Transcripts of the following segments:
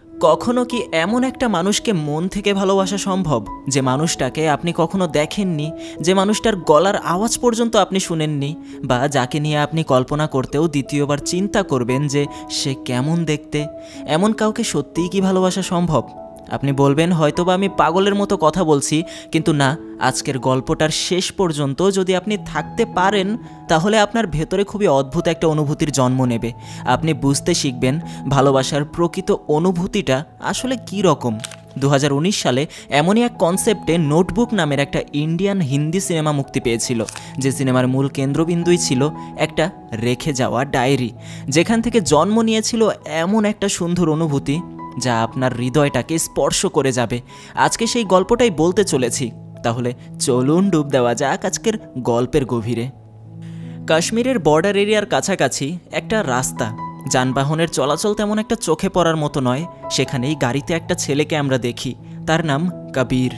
কখনো কি এমন একটা মানুষকে মন থেকে ভালোবাসা সম্ভব, যে মানুষটাকে আপনি কখনো দেখেননি, যে মানুষটার গলার আওয়াজ পর্যন্ত আপনি শুনেননি, বা যাকে নিয়ে আপনি কল্পনা করতেও দ্বিতীয়বার চিন্তা করবেন যে সে কেমন দেখতে? এমন কাউকে সত্যিই কি ভালোবাসা সম্ভব? আপনি বলবেন হয়তোবা আমি পাগলের মতো কথা বলছি, কিন্তু না, আজকের গল্পটার শেষ পর্যন্ত যদি আপনি থাকতে পারেন তাহলে আপনার ভেতরে খুবই অদ্ভুত একটা অনুভূতির জন্ম নেবে। আপনি বুঝতে শিখবেন ভালোবাসার প্রকৃত অনুভূতিটা আসলে কী রকম। 2019 সালে এমনই এক কনসেপ্টে নোটবুক নামের একটা ইন্ডিয়ান হিন্দি সিনেমা মুক্তি পেয়েছিল, যে সিনেমার মূল কেন্দ্রবিন্দুই ছিল একটা রেখে যাওয়া ডায়েরি, যেখান থেকে জন্ম নিয়েছিল এমন একটা সুন্দর অনুভূতি যা আপনার হৃদয়টাকে স্পর্শ করে যাবে। আজকে সেই গল্পটাই বলতে চলেছি, তাহলে চলুন ডুব দেওয়া যাক আজকের গল্পের গভীরে। কাশ্মীরের বর্ডার এরিয়ার কাছাকাছি একটা রাস্তা, যানবাহনের চলাচল তেমন একটা চোখে পড়ার মতো নয়, সেখানেই গাড়িতে একটা ছেলেকে আমরা দেখি। তার নাম কবির।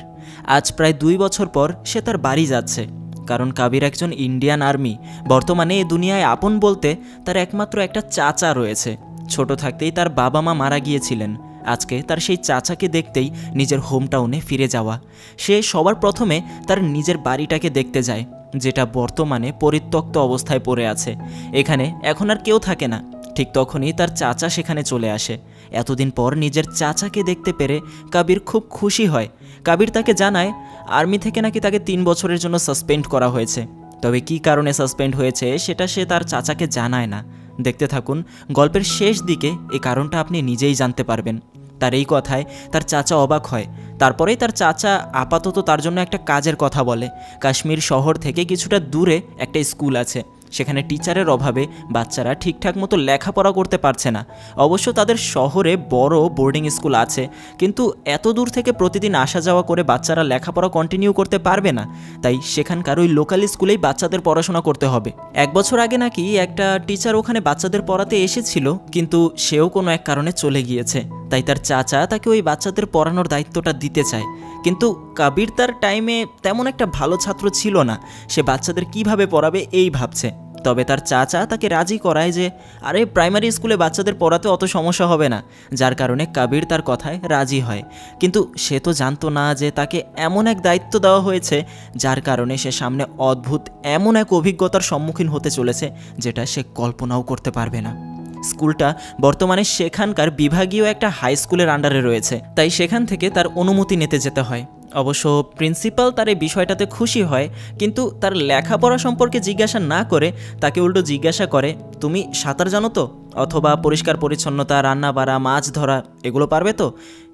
আজ প্রায় 2 বছর পর সে তার বাড়ি যাচ্ছে, কারণ কবির একজন ইন্ডিয়ান আর্মি। বর্তমানে এ দুনিয়ায় আপন বলতে তার একমাত্র একটা চাচা রয়েছে। ছোট থাকতেই তার বাবা মা মারা গিয়েছিলেন। আজকে তার সেই চাচাকে দেখতেই নিজের হোমটাউনে ফিরে যাওয়া। সে সবার প্রথমে তার নিজের বাড়িটাকে দেখতে যায়, যেটা বর্তমানে পরিত্যক্ত অবস্থায় পড়ে আছে। এখানে এখন আর কেউ থাকে না। ঠিক তখনই তার চাচা সেখানে চলে আসে। এতদিন পর নিজের চাচাকে দেখতে পেরে কবির খুব খুশি হয়। কবির তাকে জানায় আর্মি থেকে নাকি তাকে 3 বছরের জন্য সাসপেন্ড করা হয়েছে। তবে কী কারণে সাসপেন্ড হয়েছে সেটা সে তার চাচাকে জানায় না। দেখতে থাকুন, গল্পের শেষ দিকে এই কারণটা আপনি নিজেই জানতে পারবেন। তার এই কথায় তার চাচা অবাক হয়। তারপরেই তার চাচা আপাতত তার জন্য একটা কাজের কথা বলে। কাশ্মীর শহর থেকে কিছুটা দূরে একটা স্কুল আছে, সেখানে টিচারের অভাবে বাচ্চারা ঠিকঠাক মতো লেখাপড়া করতে পারছে না। অবশ্য তাদের শহরে বড় বোর্ডিং স্কুল আছে, কিন্তু এত দূর থেকে প্রতিদিন আসা যাওয়া করে বাচ্চারা লেখাপড়া কন্টিনিউ করতে পারবে না। তাই সেখানকার ওই লোকাল স্কুলেই বাচ্চাদের পড়াশোনা করতে হবে। 1 বছর আগে নাকি একটা টিচার ওখানে বাচ্চাদের পড়াতে এসেছিল, কিন্তু সেও কোনো এক কারণে চলে গিয়েছে। তাই তার চাচা তাকে ওই বাচ্চাদের পড়ানোর দায়িত্বটা দিতে চায়। কিন্তু কবির তার টাইমে তেমন একটা ভালো ছাত্র ছিল না। সে বাচ্চাদের কিভাবে পড়াবে এই ভাবছে। তবে তার চাচা তাকে রাজি করায় যে আরে প্রাইমারি স্কুলে বাচ্চাদের পড়াতে অত সমস্যা হবে না, যার কারণে কবির তার কথায় রাজি হয়। কিন্তু সে তো জানতো না যে তাকে এমন এক দায়িত্ব দেওয়া হয়েছে, যার কারণে সে সামনে অদ্ভুত এমন এক অভিজ্ঞতার সম্মুখীন হতে চলেছে যেটা সে কল্পনাও করতে পারবে না। স্কুলটা বর্তমানে সেখানকার বিভাগীয় একটা হাই স্কুলের আন্ডারে রয়েছে, তাই সেখান থেকে তার অনুমতি নিতে যেতে হয়। অবশ্য প্রিন্সিপাল তার এই বিষয়টাতে খুশি হয়, কিন্তু তার লেখাপড়া সম্পর্কে জিজ্ঞাসা না করে তাকে উল্টো জিজ্ঞাসা করে তুমি সাঁতার জানো তো, অথবা পরিষ্কার পরিচ্ছন্নতা, রান্না বাড়া, মাছ ধরা এগুলো পারবে তো?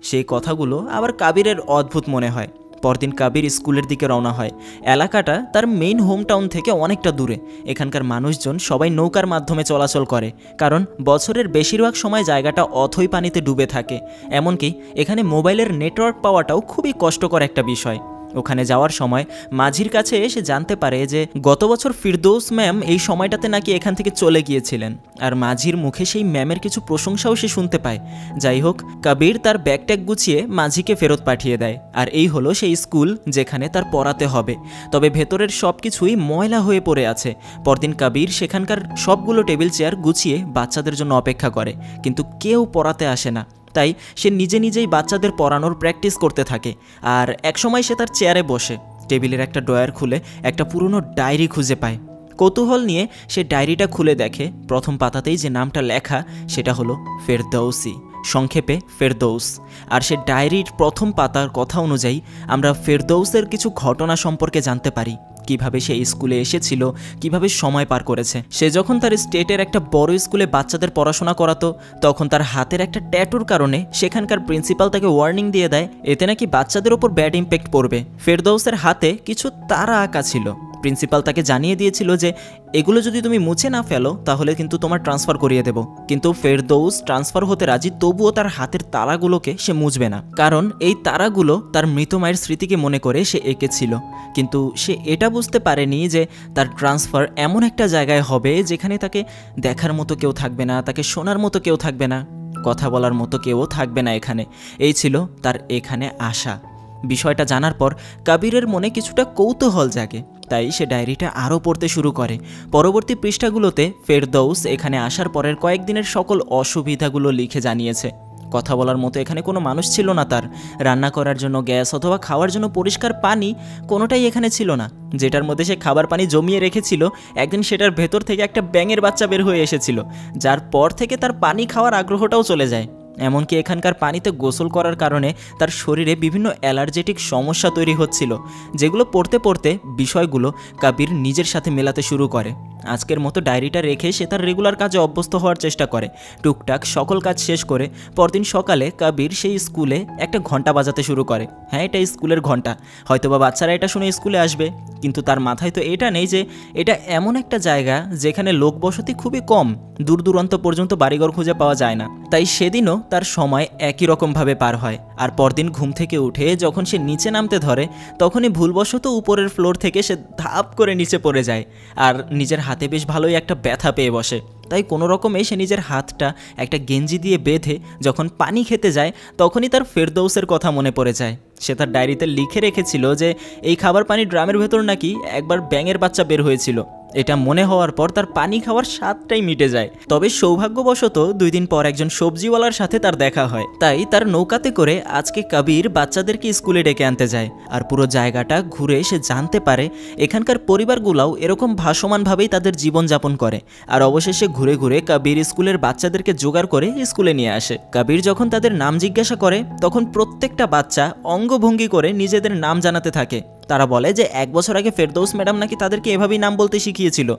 সেই কথাগুলো আবার কবিরের অদ্ভুত মনে হয়। পরদিন কবির স্কুলের দিকে রওনা হয়। এলাকাটা তার মেইন হোম টাউন থেকে অনেকটা দূরে। এখানকার মানুষজন সবাই নৌকার মাধ্যমে চলাচল করে, কারণ বছরের বেশিরভাগ সময় জায়গাটা অথই পানিতে ডুবে থাকে। এমনকি এখানে মোবাইলের নেটওয়ার্ক পাওয়াটাও খুবই কষ্টকর একটা বিষয়। ওখানে যাওয়ার সময় মাঝির কাছে এসে জানতে পারে যে গত বছর ফিরদৌস ম্যাম এই সময়টাতে নাকি এখান থেকে চলে গিয়েছিলেন, আর মাঝির মুখে সেই ম্যামের কিছু প্রশংসাও সে শুনতে পায়। যাই হোক, কবির তার ব্যাগট্যাগ গুছিয়ে মাঝিকে ফেরত পাঠিয়ে দেয়। আর এই হলো সেই স্কুল যেখানে তার পড়াতে হবে। তবে ভেতরের সব কিছুই ময়লা হয়ে পড়ে আছে। পরদিন কবির সেখানকার সবগুলো টেবিল চেয়ার গুছিয়ে বাচ্চাদের জন্য অপেক্ষা করে, কিন্তু কেউ পড়াতে আসে না। তাই সে নিজে নিজেই বাচ্চাদের পড়ানোর প্র্যাকটিস করতে থাকে। আর একসময় সে তার চেয়ারে বসে টেবিলের একটা ড্রয়ার খুলে একটা পুরনো ডায়েরি খুঁজে পায়। কৌতূহল নিয়ে সে ডায়েরিটা খুলে দেখে প্রথম পাতাতেই যে নামটা লেখা সেটা হলো ফেরদৌসি, সংক্ষেপে ফেরদৌস। আর সে ডায়েরির প্রথম পাতার কথা অনুযায়ী আমরা ফেরদৌসের কিছু ঘটনা সম্পর্কে জানতে পারি। কিভাবে সে স্কুলে এসেছিল, কিভাবে সময় পার করেছে। সে যখন তার স্টেটের একটা বড় স্কুলে বাচ্চাদের পড়াশোনা করাতো, তখন তার হাতের একটা ট্যাটুর কারণে সেখানকার প্রিন্সিপাল তাকে ওয়ার্নিং দিয়ে দেয় এতে নাকি বাচ্চাদের ওপর ব্যাড ইম্প্যাক্ট পড়বে। ফেরদৌসের হাতে কিছু তারা আঁকা ছিল। প্রিন্সিপাল তাকে জানিয়ে দিয়েছিল যে এগুলো যদি তুমি মুছে না ফেলো তাহলে কিন্তু তোমার ট্রান্সফার করিয়ে দেব। কিন্তু ফেরদৌস ট্রান্সফার হতে রাজি, তবুও তার হাতের তারাগুলোকে সে মুছবে না, কারণ এই তারাগুলো তার মৃত মায়ের স্মৃতিকে মনে করে সে এঁকেছিল। কিন্তু সে এটা বুঝতে পারেনি যে তার ট্রান্সফার এমন একটা জায়গায় হবে যেখানে তাকে দেখার মতো কেউ থাকবে না, তাকে শোনার মতো কেউ থাকবে না, কথা বলার মতো কেউ থাকবে না এখানে। এই ছিল তার এখানে আসা। বিষয়টা জানার পর কবিরের মনে কিছুটা কৌতূহল জাগে, তাই সে ডায়েরিটা আরও পড়তে শুরু করে। পরবর্তী পৃষ্ঠাগুলোতে ফেরদৌস এখানে আসার পরের কয়েকদিনের সকল অসুবিধাগুলো লিখে জানিয়েছে। কথা বলার মতো এখানে কোনো মানুষ ছিল না তার। রান্না করার জন্য গ্যাস অথবা খাওয়ার জন্য পরিষ্কার পানি কোনোটাই এখানে ছিল না। যেটার মধ্যে সে খাবার পানি জমিয়ে রেখেছিল, একদিন সেটার ভেতর থেকে একটা ব্যাঙের বাচ্চা বের হয়ে এসেছিল, যার পর থেকে তার পানি খাওয়ার আগ্রহটাও চলে যায়। এমনকি এখানকার পানিতে গোসল করার কারণে তার শরীরে বিভিন্ন অ্যালার্জেটিক সমস্যা তৈরি হচ্ছিল, যেগুলো পড়তে পড়তে বিষয়গুলো কবির নিজের সাথে মেলাতে শুরু করে। আজকের মতো ডায়েরিটা রেখে সে তার রেগুলার কাজে অভ্যস্ত হওয়ার চেষ্টা করে। টুকটাক সকল কাজ শেষ করে পরদিন সকালে কবির সেই স্কুলে একটা ঘন্টা বাজাতে শুরু করে। হ্যাঁ, এটা স্কুলের ঘন্টা। হয়তোবা বাচ্চারা এটা শুনে স্কুলে আসবে, কিন্তু তার মাথায় তো এটা নেই যে এটা এমন একটা জায়গা যেখানে লোকবসতি খুবই কম, দূর দূরান্ত পর্যন্ত বাড়িঘর খুঁজে পাওয়া যায় না। তাই সেদিনও তার সময় একই রকমভাবে পার হয়। আর পরদিন ঘুম থেকে উঠে যখন সে নিচে নামতে ধরে, তখনই ভুলবশত উপরের ফ্লোর থেকে সে ধাপ করে নিচে পড়ে যায় আর নিজের হাতে বেশ ভালোই একটা ব্যথা পেয়ে বসে। তাই কোনো রকমে সে নিজের হাতটা একটা গেঞ্জি দিয়ে বেঁধে যখন পানি খেতে যায়, তখনই তার ফেরদৌসের কথা মনে পড়ে যায়। সে তার ডায়েরিতে লিখে রেখেছিল যে এই খাবার পানি ড্রামের ভেতর নাকি একবার ব্যাঙের বাচ্চা বের হয়েছিল। এটা মনে হওয়ার পর তার পানি খাওয়ার স্বাদটাই মিটে যায়। তবে সৌভাগ্যবশত 2 দিন পর একজন সবজিওয়ালার সাথে তার দেখা হয়। তাই তার নৌকাতে করে আজকে কবির বাচ্চাদেরকে স্কুলে ডেকে আনতে যায়। আর পুরো জায়গাটা ঘুরে সে জানতে পারে এখানকার পরিবারগুলোও এরকম ভাসমানভাবেই তাদের জীবনযাপন করে। আর অবশেষে ঘুরে ঘুরে কবির স্কুলের বাচ্চাদেরকে জোগাড় করে স্কুলে নিয়ে আসে। কবির যখন তাদের নাম জিজ্ঞাসা করে, তখন প্রত্যেকটা বাচ্চা অঙ্গভঙ্গি করে নিজেদের নাম জানাতে থাকে। তারা বলে যে 1 বছর আগে ফেরদৌস ম্যাডাম নাকি তাদেরকে এভাবেই নাম বলতে শিখিয়েছিল,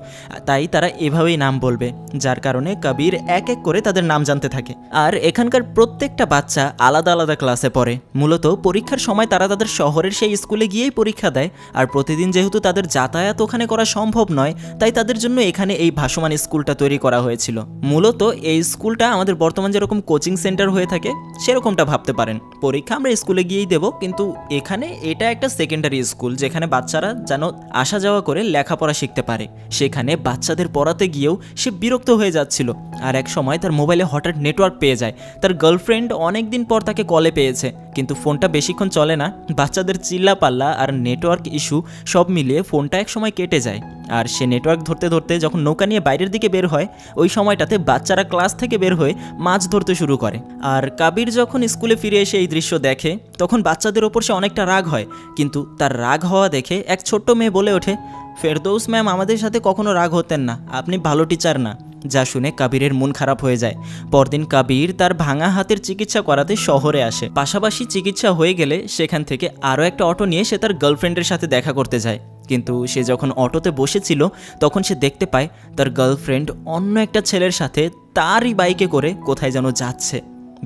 তাই তারা এভাবেই নাম বলবে। যার কারণে কবির এক এক করে তাদের নাম জানতে থাকে। আর এখানকার প্রত্যেকটা বাচ্চা আলাদা আলাদা ক্লাসে পড়ে। মূলত পরীক্ষার সময় তারা তাদের শহরের সেই স্কুলে গিয়েই পরীক্ষা দেয়। আর প্রতিদিন যেহেতু তাদের যাতায়াত ওখানে করা সম্ভব নয়, তাই তাদের জন্য এখানে এই ভাসমান স্কুলটা তৈরি করা হয়েছিল। মূলত এই স্কুলটা আমাদের বর্তমান যেরকম কোচিং সেন্টার হয়ে থাকে সেরকমটা ভাবতে পারেন। পরীক্ষা আমরা স্কুলে গিয়েই দেব, কিন্তু এখানে এটা একটা সেকেন্ডারি স্কুল যেখানে বাচ্চারা যেন আসা যাওয়া করে লেখাপড়া শিখতে পারে। সেখানে বাচ্চাদের পড়াতে গিয়েও সে বিরক্ত হয়ে যাচ্ছিল। আর এক সময় তার মোবাইলে হঠাৎ নেটওয়ার্ক পেয়ে যায়। তার গার্লফ্রেন্ড অনেক দিন পর তাকে কলে পেয়েছে, কিন্তু ফোনটা বেশিক্ষণ চলে না। বাচ্চাদের চিল্লাপাল্লা আর নেটওয়ার্ক ইস্যু সব মিলিয়ে ফোনটা এক সময় কেটে যায়। আর সে নেটওয়ার্ক ধরতে ধরতে যখন নৌকা নিয়ে বাইরের দিকে বের হয়, ওই সময়টাতে বাচ্চারা ক্লাস থেকে বের হয়ে মাছ ধরতে শুরু করে। আর কবির যখন স্কুলে ফিরে এসে এই দৃশ্য দেখে, তখন বাচ্চাদের ওপর সে অনেকটা রাগ হয়। কিন্তু তার রাগ হওয়া দেখে এক ছোট্ট মেয়ে বলে ওঠে, ফেরদৌস ম্যাম আমাদের সাথে কখনো রাগ হতেন না, আপনি ভালো টিচার না। যা শুনে কবিরের মন খারাপ হয়ে যায়। পরদিন কবির তার ভাঙা হাতের চিকিৎসা করাতে শহরে আসে। পাশাপাশি চিকিৎসা হয়ে গেলে সেখান থেকে আরও একটা অটো নিয়ে সে তার গার্লফ্রেন্ডের সাথে দেখা করতে যায়। কিন্তু সে যখন অটোতে বসেছিল, তখন সে দেখতে পায় তার গার্লফ্রেন্ড অন্য একটা ছেলের সাথে তারই বাইকে করে কোথায় যেন যাচ্ছে।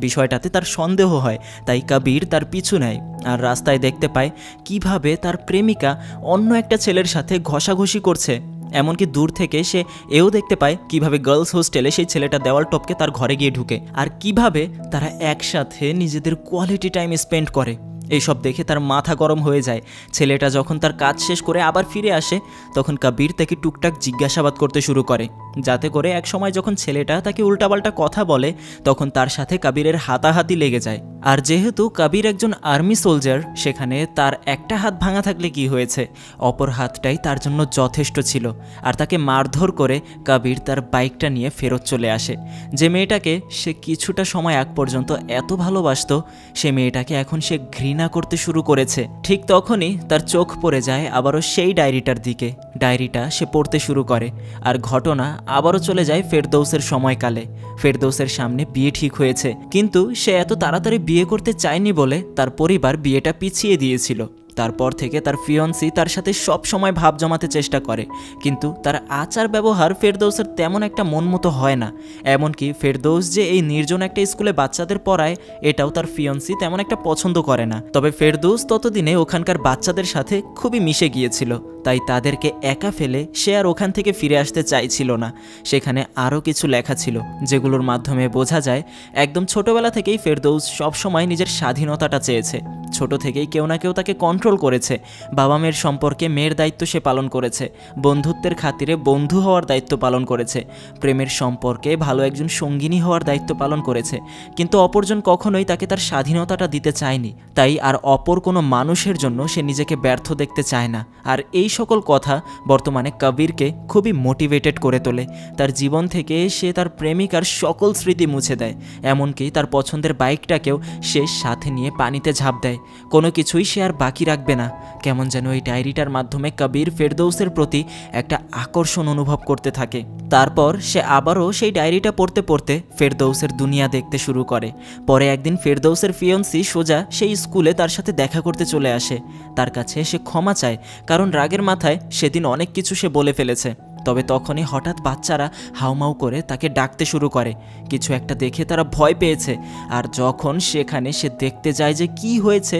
বিষয়টাতে তার সন্দেহ হয়, তাই কবির তার পিছু নেয়। আর রাস্তায় দেখতে পায় কিভাবে তার প্রেমিকা অন্য একটা ছেলের সাথে ঘষাঘষি করছে। এমনকি দূর থেকে সে এও দেখতে পায় কিভাবে গার্লস হোস্টেলে সেই ছেলেটা দেওয়াল টপকে তার ঘরে গিয়ে ঢুকে, আর কিভাবে তারা একসাথে নিজেদের কোয়ালিটি টাইম স্পেন্ড করে। এইসব দেখে তার মাথা গরম হয়ে যায়। ছেলেটা যখন তার কাজ শেষ করে আবার ফিরে আসে, তখন কবির তাকে টুকটাক জিজ্ঞাসাবাদ করতে শুরু করে, যাতে করে এক সময় যখন ছেলেটা তাকে উল্টাপাল্টা কথা বলে, তখন তার সাথে কবিরের হাতাহাতি লেগে যায়। আর যেহেতু কবির একজন আর্মি সোলজার, সেখানে তার একটা হাত ভাঙা থাকলে কি হয়েছে, অপর হাতটাই তার জন্য যথেষ্ট ছিল। আর তাকে মারধর করে কবির তার বাইকটা নিয়ে ফেরত চলে আসে। যে মেয়েটাকে সে কিছুটা সময় আগ পর্যন্ত এত ভালোবাসত, সে মেয়েটাকে এখন সে ঘৃণা করতে শুরু করেছে। ঠিক তখনই তার চোখ পড়ে যায় আবারও সেই ডায়েরিটার দিকে। ডায়েরিটা সে পড়তে শুরু করে, আর ঘটনা আবারও চলে যায় ফেরদৌসের সময়কালে। ফেরদৌসের সামনে বিয়ে ঠিক হয়েছে, কিন্তু সে এত তাড়াতাড়ি বিয়ে করতে চায়নি বলে তার পরিবার বিয়েটা পিছিয়ে দিয়েছিল। তারপর থেকে তার ফিয়ন্সি তার সাথে সব সময় ভাব জমাতে চেষ্টা করে, কিন্তু তার আচার ব্যবহার ফেরদৌসের তেমন একটা মন মতো হয় না। এমনকি ফেরদৌস যে এই নির্জন একটা স্কুলে বাচ্চাদের পড়ায়, এটাও তার ফিয়ন্সি তেমন একটা পছন্দ করে না। তবে ফেরদৌস ততদিনে ওখানকার বাচ্চাদের সাথে খুবই মিশে গিয়েছিল, তাই তাদেরকে একা ফেলে সে আর ওখান থেকে ফিরে আসতে চাইছিল না। সেখানে আরও কিছু লেখা ছিল, যেগুলোর মাধ্যমে বোঝা যায় একদম ছোটবেলা থেকেই ফেরদৌস সবসময় নিজের স্বাধীনতাটা চেয়েছে। ছোট থেকেই কেউ না কেউ তাকে কন্ট্রোল করেছে। বাবা মেয়ের সম্পর্কে মেয়ের দায়িত্ব সে পালন করেছে, বন্ধুত্বের খাতিরে বন্ধু হওয়ার দায়িত্ব পালন করেছে, প্রেমের সম্পর্কে ভালো একজন সঙ্গিনী হওয়ার দায়িত্ব পালন করেছে। কিন্তু অপরজন কখনোই তাকে তার স্বাধীনতাটা দিতে চায়নি, তাই আর অপর কোনো মানুষের জন্য সে নিজেকে ব্যর্থ দেখতে চায় না। আর এই এই সকল কথা বর্তমানে কবিরকে খুবই মোটিভেটেড করে তোলে। তার জীবন থেকে সে তার প্রেমিকার সকল স্মৃতি মুছে দেয়, এমনকি তার পছন্দের বাইকটাকেও সে সাথে নিয়ে পানিতে ঝাঁপ দেয়। কোনো কিছুই সে আর বাকি রাখবে না। কেমন যেন এই ডায়েরিটার মাধ্যমে কবির ফেরদৌসের প্রতি একটা আকর্ষণ অনুভব করতে থাকে। তারপর সে আবারও সেই ডায়েরিটা পড়তে পড়তে ফেরদৌসের দুনিয়া দেখতে শুরু করে। পরে একদিন ফেরদৌসের ফিয়ন্সি সোজা সেই স্কুলে তার সাথে দেখা করতে চলে আসে। তার কাছে সে ক্ষমা চায়, কারণ রাগের মাথায় সেদিন অনেক কিছু সে বলে ফেলেছে। তবে তখনই হঠাৎ বাচ্চারা হাউমাউ করে তাকে ডাকতে শুরু করে। কিছু একটা দেখে তারা ভয় পেয়েছে, আর যখন সেখানে সে দেখতে যায় যে কি হয়েছে,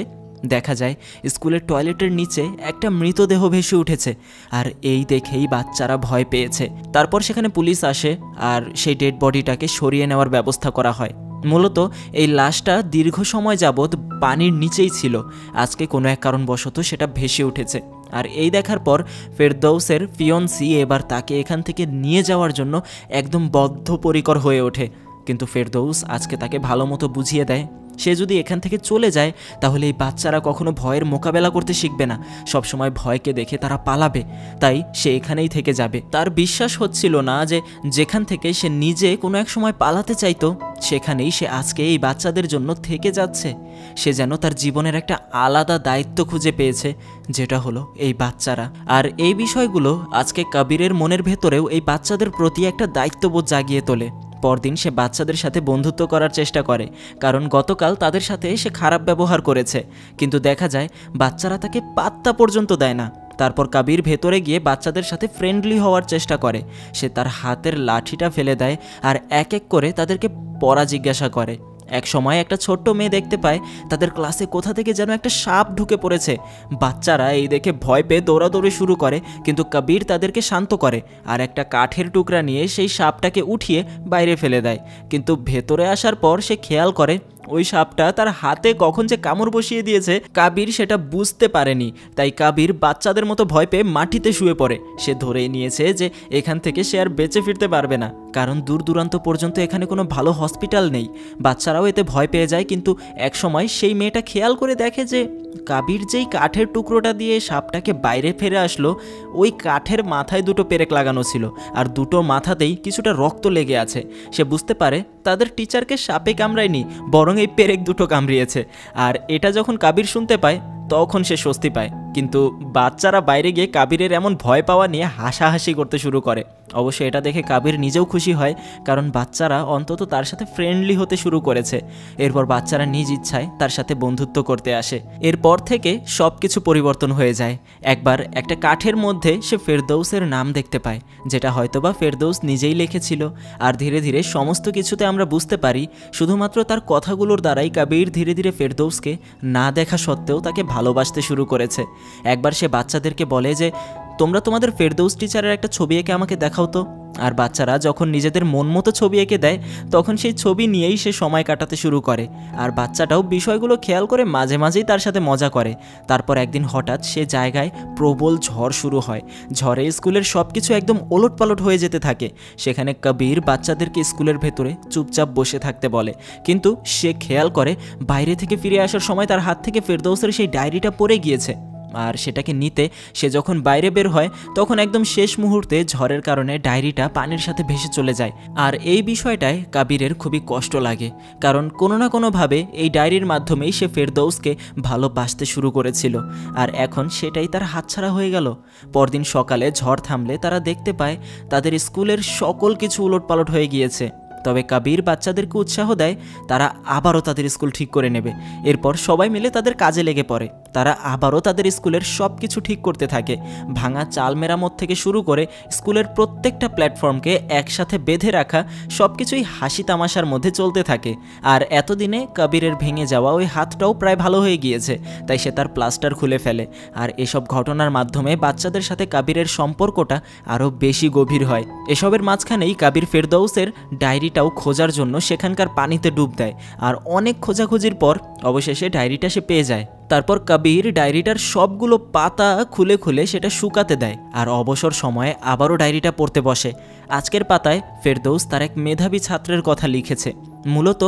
দেখা যায় স্কুলের টয়লেটের নিচে একটা মৃতদেহ ভেসে উঠেছে। আর এই দেখেই বাচ্চারা ভয় পেয়েছে। তারপর সেখানে পুলিশ আসে আর সেই ডেড বডিটাকে সরিয়ে নেওয়ার ব্যবস্থা করা হয়। মূলত এই লাশটা দীর্ঘ সময় যাবৎ পানির নিচেই ছিল, আজকে কোনো এক কারণবশত সেটা ভেসে উঠেছে। আর এই দেখার পর ফেরদৌসের ফিয়ন্সি এবার তাকে এখান থেকে নিয়ে যাওয়ার জন্য একদম বদ্ধপরিকর হয়ে ওঠে। কিন্তু ফেরদৌস আজকে তাকে ভালো মতো বুঝিয়ে দেয়, সে যদি এখান থেকে চলে যায় তাহলে এই বাচ্চারা কখনো ভয়ের মোকাবেলা করতে শিখবে না, সবসময় ভয়কে দেখে তারা পালাবে। তাই সে এখানেই থেকে যাবে। তার বিশ্বাস হচ্ছিল না যে যেখান থেকে সে নিজে কোনো এক সময় পালাতে চাইতো, সেখানেই সে আজকে এই বাচ্চাদের জন্য থেকে যাচ্ছে। সে যেন তার জীবনের একটা আলাদা দায়িত্ব খুঁজে পেয়েছে, যেটা হলো এই বাচ্চারা। আর এই বিষয়গুলো আজকে কবিরের মনের ভেতরেও এই বাচ্চাদের প্রতি একটা দায়িত্ববোধ জাগিয়ে তোলে। পরদিন সে বাচ্চাদের সাথে বন্ধুত্ব করার চেষ্টা করে, কারণ গতকাল তাদের সাথে সে খারাপ ব্যবহার করেছে। কিন্তু দেখা যায় বাচ্চারা তাকে পাত্তা পর্যন্ত দেয় না। তারপর কবির ভেতরে গিয়ে বাচ্চাদের সাথে ফ্রেন্ডলি হওয়ার চেষ্টা করে। সে তার হাতের লাঠিটা ফেলে দেয় আর এক এক করে তাদেরকে পড়া জিজ্ঞাসা করে। এক সময় একটা ছোট্ট মেয়ে দেখতে পায় তাদের ক্লাসে কোথা থেকে যেন একটা সাপ ঢুকে পড়েছে। বাচ্চারা এই দেখে ভয় পেয়ে দৌড়াদৌড়ি শুরু করে, কিন্তু কবির তাদেরকে শান্ত করে আর একটা কাঠের টুকরা নিয়ে সেই সাপটাকে উঠিয়ে বাইরে ফেলে দেয়। কিন্তু ভেতরে আসার পর সে খেয়াল করে ওই সাপটা তার হাতে কখন যে কামড় বসিয়ে দিয়েছে কবির সেটা বুঝতে পারেনি। তাই কবির বাচ্চাদের মতো ভয় পেয়ে মাটিতে শুয়ে পড়ে। সে ধরে নিয়েছে যে এখান থেকে সে আর বেঁচে ফিরতে পারবে না, কারণ দূর দূরান্ত পর্যন্ত এখানে কোনো ভালো হসপিটাল নেই। বাচ্চারাও এতে ভয় পেয়ে যায়। কিন্তু একসময় সেই মেয়েটা খেয়াল করে দেখে যে কবির যেই কাঠের টুকরোটা দিয়ে সাপটাকে বাইরে ফেরে আসলো, ওই কাঠের মাথায় দুটো পেরেক লাগানো ছিল আর দুটো মাথাতেই কিছুটা রক্ত লেগে আছে। সে বুঝতে পারে তাদের টিচারকে সাপে কামড়ায়নি, বরং এই পেরেক দুটো কামড়িয়েছে। আর এটা যখন কবির শুনতে পায় তখন সে স্বস্তি পায়। কিন্তু বাচ্চারা বাইরে গিয়ে কবিরের এমন ভয় পাওয়া নিয়ে হাসাহাসি করতে শুরু করে। অবশ্য এটা দেখে কবির নিজেও খুশি হয়, কারণ বাচ্চারা অন্তত তার সাথে ফ্রেন্ডলি হতে শুরু করেছে। এরপর বাচ্চারা নিজ ইচ্ছায় তার সাথে বন্ধুত্ব করতে আসে। এরপর থেকে সব কিছু পরিবর্তন হয়ে যায়। একবার একটা কাঠের মধ্যে সে ফেরদৌসের নাম দেখতে পায়, যেটা হয়তোবা ফেরদৌস নিজেই লিখেছিল। আর ধীরে ধীরে সমস্ত কিছুতে আমরা বুঝতে পারি শুধুমাত্র তার কথাগুলোর দ্বারাই কবির ধীরে ধীরে ফেরদৌসকে না দেখা সত্ত্বেও তাকে ভালোবাসতে শুরু করেছে। একবার সে বাচ্চাদেরকে বলে যে তোমরা তোমাদের ফেরদৌস টিচারের একটা ছবি এঁকে আমাকে দেখাও তো। আর বাচ্চারা যখন নিজেদের মন মতো ছবি এঁকে দেয় তখন সেই ছবি নিয়েই সে সময় কাটাতে শুরু করে। আর বাচ্চাটাও বিষয়গুলো খেয়াল করে মাঝে মাঝেই তার সাথে মজা করে। তারপর একদিন হঠাৎ সে জায়গায় প্রবল ঝড় শুরু হয়। ঝড়ে স্কুলের সব কিছু একদম ওলটপালট হয়ে যেতে থাকে। সেখানে কবির বাচ্চাদেরকে স্কুলের ভেতরে চুপচাপ বসে থাকতে বলে, কিন্তু সে খেয়াল করে বাইরে থেকে ফিরে আসার সময় তার হাত থেকে ফেরদৌসের সেই ডায়েরিটা পড়ে গিয়েছে। আর সেটাকে নিতে সে যখন বাইরে বের হয় তখন একদম শেষ মুহূর্তে ঝড়ের কারণে ডায়েরিটা পানির সাথে ভেসে চলে যায়। আর এই বিষয়টায় কবিরের খুবই কষ্ট লাগে, কারণ কোনো না কোনোভাবে এই ডায়েরির মাধ্যমেই সে ফেরদৌসকে ভালোবাসতে শুরু করেছিল। আর এখন সেটাই তার হাতছাড়া হয়ে গেল। পরদিন সকালে ঝড় থামলে তারা দেখতে পায় তাদের স্কুলের সকল কিছু উলটপালট হয়ে গিয়েছে। তবে কবির বাচ্চাদেরকে উৎসাহ দেয় তারা আবারও তাদের স্কুল ঠিক করে নেবে। এরপর সবাই মিলে তাদের কাজে লেগে পড়ে। তারা আবারও তাদের স্কুলের সব কিছু ঠিক করতে থাকে। ভাঙা চাল মেরামত থেকে শুরু করে স্কুলের প্রত্যেকটা প্ল্যাটফর্মকে একসাথে বেঁধে রাখা সব কিছুই হাসি তামাশার মধ্যে চলতে থাকে। আর এতদিনে কবিরের ভেঙে যাওয়া ওই হাতটাও প্রায় ভালো হয়ে গিয়েছে, তাই সে তার প্লাস্টার খুলে ফেলে। আর এসব ঘটনার মাধ্যমে বাচ্চাদের সাথে কবিরের সম্পর্কটা আরও বেশি গভীর হয়। এসবের মাঝখানেই কবির ফেরদৌসের ডায়েরিটাও খোঁজার জন্য সেখানকার পানিতে ডুব দেয়। আর অনেক খোঁজাখুঁজির পর অবশেষে ডায়েরিটা সে পেয়ে যায়। তারপর কবির ডায়েরিটার সবগুলো পাতা খুলে খুলে সেটা শুকাতে দেয় আর অবসর সময়ে আবারও ডায়েরিটা পড়তে বসে। আজকের পাতায় ফেরদৌস তার এক মেধাবী ছাত্রের কথা লিখেছে। মূলত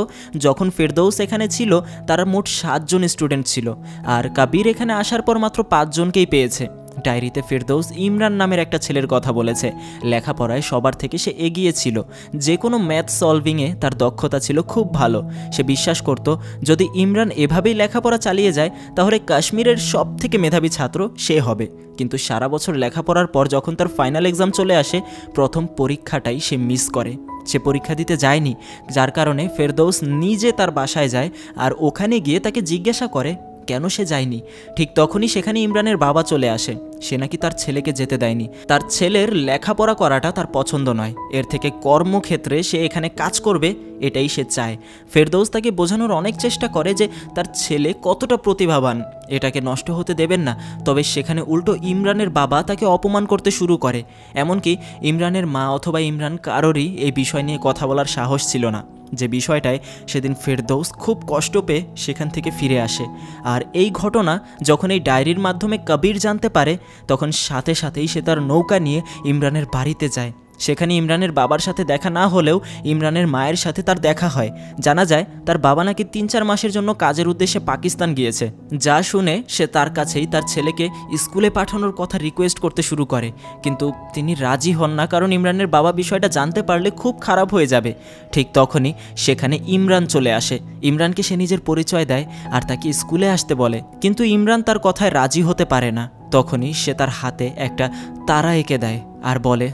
যখন ফেরদৌস এখানে ছিল তারা মোট 7 জন স্টুডেন্ট ছিল, আর কবির এখানে আসার পর মাত্র 5 জনকেই পেয়েছে। ডায়েরিতে ফেরদৌস ইমরান নামের একটা ছেলের কথা বলেছে। লেখাপড়ায় সবার থেকে সে এগিয়ে ছিল, যে কোনো ম্যাথ সলভিংয়ে তার দক্ষতা ছিল খুব ভালো। সে বিশ্বাস করত যদি ইমরান এভাবেই লেখাপড়া চালিয়ে যায় তাহলে কাশ্মীরের সবথেকে মেধাবী ছাত্র সে হবে। কিন্তু সারা বছর লেখাপড়ার পর যখন তার ফাইনাল এক্সাম চলে আসে, প্রথম পরীক্ষাটাই সে মিস করে। সে পরীক্ষা দিতে যায়নি, যার কারণে ফেরদৌস নিজে তার বাসায় যায় আর ওখানে গিয়ে তাকে জিজ্ঞাসা করে কেন সে যায়নি। ঠিক তখনই সেখানে ইমরানের বাবা চলে আসে। সে নাকি তার ছেলেকে যেতে দেয়নি, তার ছেলের লেখাপড়া করাটা তার পছন্দ নয়, এর থেকে কর্মক্ষেত্রে সে এখানে কাজ করবে এটাই সে চায়। ফেরদৌস তাকে বোঝানোর অনেক চেষ্টা করে যে তার ছেলে কতটা প্রতিভাবান, এটাকে নষ্ট হতে দেবেন না। তবে সেখানে উল্টো ইমরানের বাবা তাকে অপমান করতে শুরু করে। এমনকি ইমরানের মা অথবা ইমরান কারোরই এই বিষয় নিয়ে কথা বলার সাহস ছিল না, যে বিষয়টায় সেদিন ফেরদৌস খুব কষ্ট পেয়ে সেখান থেকে ফিরে আসে। আর এই ঘটনা যখন এই ডায়েরির মাধ্যমে কবির জানতে পারে, তখন সাথে সাথেই সে তার নৌকা নিয়ে ইমরানের বাড়িতে যায়। সেখানে ইমরানের বাবার সাথে দেখা না হলেও ইমরানের মায়ের সাথে তার দেখা হয়। জানা যায় তার বাবা নাকি 3-4 মাসের জন্য কাজের উদ্দেশ্যে পাকিস্তান গিয়েছে। যা শুনে সে তার কাছেই তার ছেলেকে স্কুলে পাঠানোর কথা রিকোয়েস্ট করতে শুরু করে, কিন্তু তিনি রাজি হন না, কারণ ইমরানের বাবা বিষয়টা জানতে পারলে খুব খারাপ হয়ে যাবে। ঠিক তখনই সেখানে ইমরান চলে আসে। ইমরানকে সে নিজের পরিচয় দেয় আর তাকে স্কুলে আসতে বলে, কিন্তু ইমরান তার কথায় রাজি হতে পারে না। তখনই সে তার হাতে একটা তারা এঁকে দেয় আর বলে,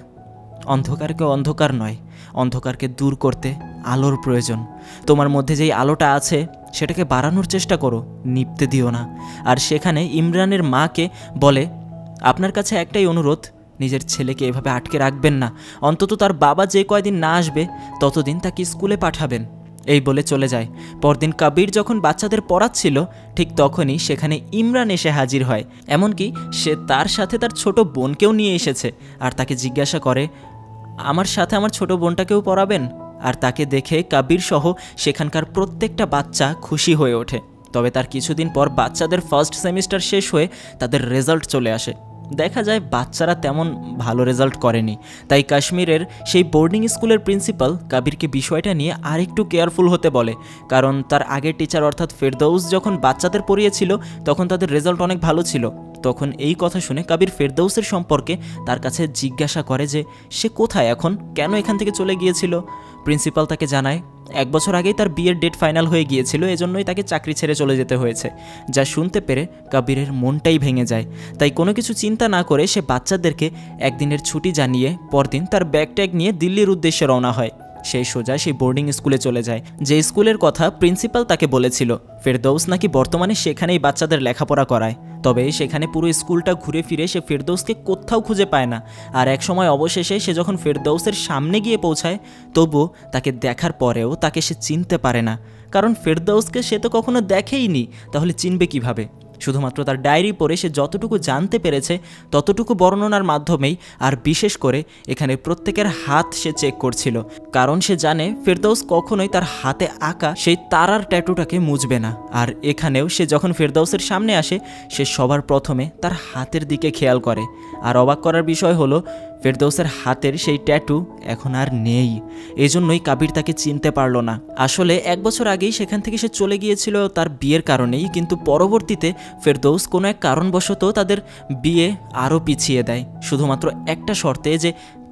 অন্ধকারকে অন্ধকার নয়, অন্ধকারকে দূর করতে আলোর প্রয়োজন। তোমার মধ্যে যেই আলোটা আছে সেটাকে বাড়ানোর চেষ্টা করো, নিভতে দিও না। আর সেখানে ইমরানের মাকে বলে, আপনার কাছে একটাই অনুরোধ, নিজের ছেলেকে এভাবে আটকে রাখবেন না, অন্তত তার বাবা যে কয়দিন না আসবে ততদিন তাকে স্কুলে পাঠাবেন। এই বলে চলে যায়। পরদিন কবির যখন বাচ্চাদের পড়াচ্ছিল, ঠিক তখনই সেখানে ইমরান এসে হাজির হয়। এমনকি সে তার সাথে তার ছোট বোনকেও নিয়ে এসেছে আর তাকে জিজ্ঞাসা করে, আমার সাথে আমার ছোট বোনটাকেও পড়াবেন? আর তাকে দেখে কবির সহ সেখানকার প্রত্যেকটা বাচ্চা খুশি হয়ে ওঠে। তবে তার কিছুদিন পর বাচ্চাদের ফার্স্ট সেমিস্টার শেষ হয়ে তাদের রেজাল্ট চলে আসে। দেখা যায় বাচ্চারা তেমন ভালো রেজাল্ট করেনি, তাই কাশ্মীরের সেই বোর্ডিং স্কুলের প্রিন্সিপাল কবিরকে বিষয়টা নিয়ে আরেকটু কেয়ারফুল হতে বলে, কারণ তার আগের টিচার অর্থাৎ ফেরদৌস যখন বাচ্চাদের পড়িয়েছিল তখন তাদের রেজাল্ট অনেক ভালো ছিল। তখন এই কথা শুনে কবির ফেরদৌসের সম্পর্কে তার কাছে জিজ্ঞাসা করে যে সে কোথায় এখন, কেন এখান থেকে চলে গিয়েছিল। প্রিন্সিপাল তাকে জানায় 1 বছর আগেই তার বিয়ের ডেট ফাইনাল হয়ে গিয়েছিল, এজন্যই তাকে চাকরি ছেড়ে চলে যেতে হয়েছে। যা শুনতে পেরে কবিরের মনটাই ভেঙে যায়। তাই কোনো কিছু চিন্তা না করে সে বাচ্চাদেরকে একদিনের ছুটি জানিয়ে পরদিন তার ব্যাগ ট্যাগ নিয়ে দিল্লির উদ্দেশ্যে রওনা হয়। সেই সোজা সেই বোর্ডিং স্কুলে চলে যায়, যে স্কুলের কথা প্রিন্সিপাল তাকে বলেছিল। ফেরদৌস নাকি বর্তমানে সেখানেই বাচ্চাদের লেখাপড়া করায়। তবে সেখানে পুরো স্কুলটা ঘুরে ফিরে সে ফেরদৌসকে কোথাও খুঁজে পায় না। আর এক সময় অবশেষে সে যখন ফেরদৌসের সামনে গিয়ে পৌঁছায়, তবুও তাকে দেখার পরেও তাকে সে চিনতে পারে না, কারণ ফেরদৌসকে সে তো কখনো দেখেইনি, তাহলে চিনবে কিভাবে? শুধুমাত্র তার ডায়েরি পড়ে সে যতটুকু জানতে পেরেছে ততটুকু বর্ণনার মাধ্যমেই, আর বিশেষ করে এখানে প্রত্যেকের হাত সে চেক করছিল, কারণ সে জানে ফেরদৌস কখনোই তার হাতে আঁকা সেই তারার ট্যাটুটাকে মুছবে না। আর এখানেও সে যখন ফেরদৌসের সামনে আসে, সে সবার প্রথমে তার হাতের দিকে খেয়াল করে। আর অবাক করার বিষয় হলো ফেরদৌসের হাতের সেই ট্যাটু এখন আর নেই। এজন্যই কবির তাকে চিনতে পারল না। আসলে 1 বছর আগেই সেখান থেকে সে চলে গিয়েছিল তার বিয়ের কারণেই, কিন্তু পরবর্তীতে ফেরদৌস কোনো এক কারণবশত তাদের বিয়ে আরও পিছিয়ে দেয়, শুধুমাত্র একটা শর্তে, যে